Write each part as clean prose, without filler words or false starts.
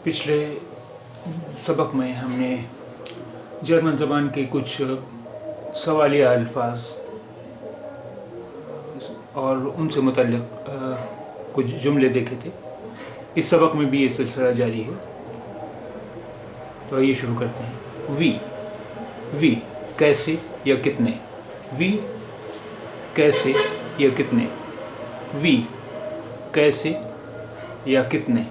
पिछले सबक में हमने जर्मन ज़बान के कुछ सवालिया अल्फाज और उनसे मुतल्लिक़ कुछ जुमले देखे थे। इस सबक में भी ये सिलसिला जारी है, तो आइए शुरू करते हैं। वी कैसे या कितने। वी कैसे या कितने। वी कैसे या कितने।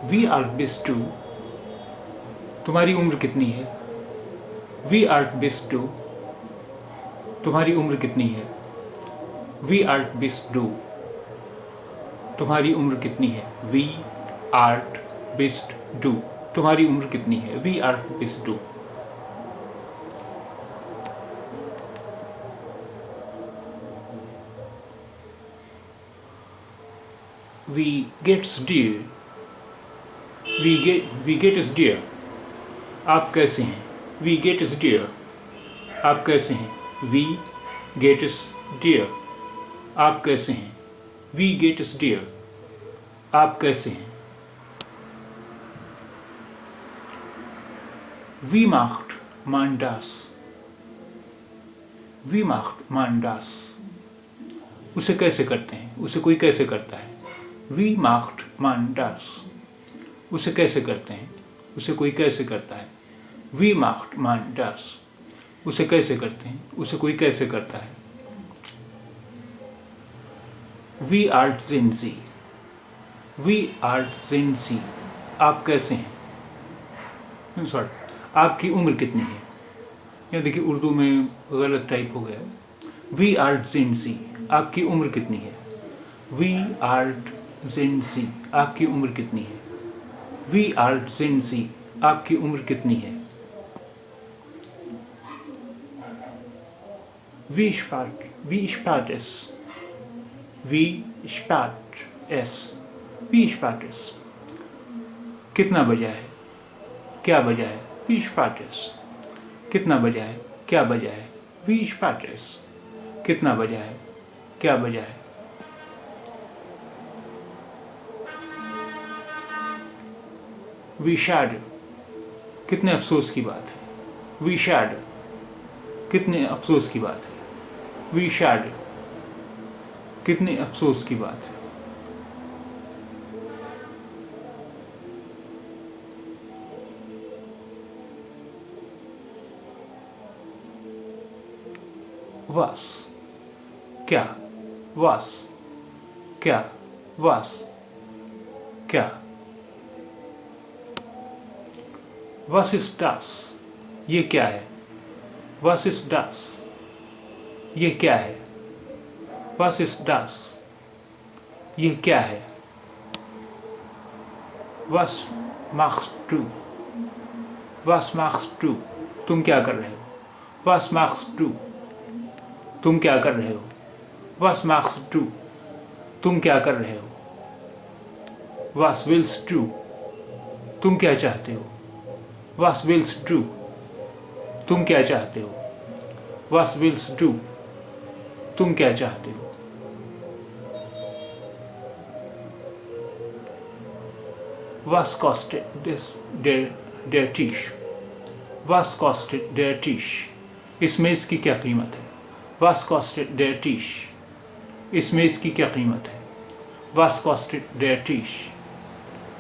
वी आर बिस टू, तुम्हारी उम्र कितनी है। वी आर बिस टू, तुम्हारी उम्र कितनी है। वी आर बिस डू, तुम्हारी उम्र कितनी है। वी आर बिस डू, तुम्हारी उम्र कितनी है। वी आर बिस डू। We gets dear, we get is dear, आप कैसे हैं। वी गेट इज डियर, आप कैसे हैं। वी गेट इज डियर, आप कैसे हैं। वी गेट इज डियर, आप कैसे हैं। वी माख्ट मांडास, वी माख्ट मांडास, उसे कैसे करते हैं, उसे कोई कैसे करता है। वी माख्ट मांडास, उसे कैसे करते हैं, उसे कोई कैसे करता है। वी माख्ट मांडास, उसे कैसे करते हैं, उसे कोई कैसे करता है। वी आर जिनसी, वी आर जिनसी, आप कैसे हैं। सॉरी, आपकी उम्र कितनी है। यहाँ देखिए उर्दू में गलत टाइप हो गया। वी आर जिनसी, आपकी उम्र कितनी है। वी आर जिनसी, आपकी उम्र कितनी है। वी आर जिनसी, आपकी उम्र कितनी है। वी स्पार्ट एस, वी स्पार्ट एस, वी स्पार्ट एस, कितना बजा है, क्या बजा है। वी स्पार्ट एस, कितना बजा है, क्या बजा है। वी स्पार्ट एस, कितना बजा है, क्या बजा है। विषाद, कितने अफसोस की बात है। विषाद, कितने अफसोस की बात है। विषाद, कितने अफसोस की बात है। वास, क्या। वास, क्या। वास, क्या। Was ist das, ये क्या है। Was ist das, ये क्या है। Was ist das, ये क्या है। Was machst du, Was machst du, तुम क्या कर रहे हो। Was machst du, तुम क्या कर रहे हो। Was machst du, तुम क्या कर रहे हो। Was willst du, तुम क्या चाहते हो। Was willst du, तुम क्या चाहते हो। Was willst du, तुम क्या चाहते हो। Was kostet der Tisch, Was kostet der Tisch, इस मेज़ की क्या कीमत है। Was kostet der Tisch, इस मेज़ की क्या कीमत है। Was kostet der Tisch,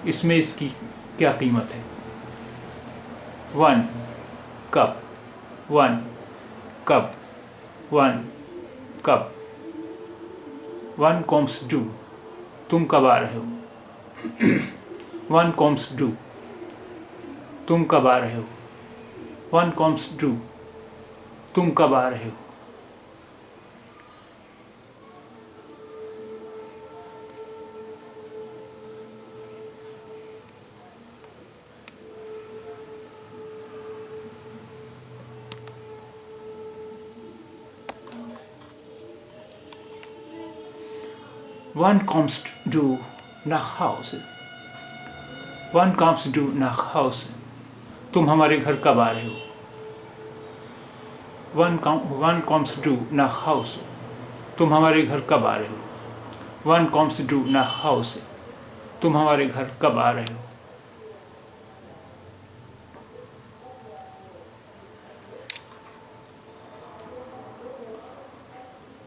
इस मेज़ की क्या कीमत है। One cup, one cup, one cup, one comes due, तुम कब आ रहे हो। One comes due, तुम कब आ रहे हो। One comes due, तुम कब आ रहे हो। Wann kommst du nach Hause, Wann kommst du nach Hause, तुम हमारे घर कब आ रहे हो। Wann kommst du nach Hause, तुम हमारे घर कब आ रहे हो। वन कॉम्स टू ना हाउस, तुम हमारे घर कब आ रहे हो।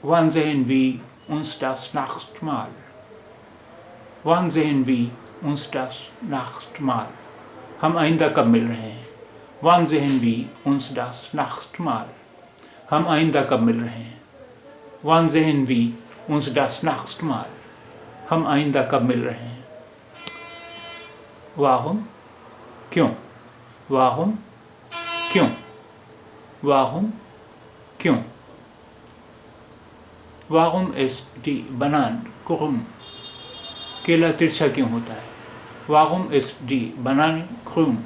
Wann sehen wir uns das nächste Mal? Wann sehen wir uns das nächste Mal? हम आइंदा कब मिल रहे हैं। Wann sehen wir uns das nächste Mal? हम आइंदा कब मिल रहे हैं। Wann sehen wir uns das nächste Mal? हम आइंदा कब मिल रहे हैं। Warum? क्यों। Warum? क्यों। Warum? क्यों। Warum ist die Banane krumm? केला तिरछा क्यों होता है। Warum ist die Banane krumm?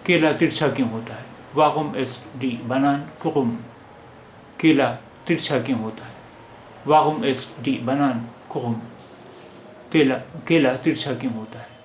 केला तिरछा क्यों होता है। Warum ist die Banane krumm? केला तिरछा क्यों होता है। Warum ist die Banane krumm? केला तिरछा क्यों होता है।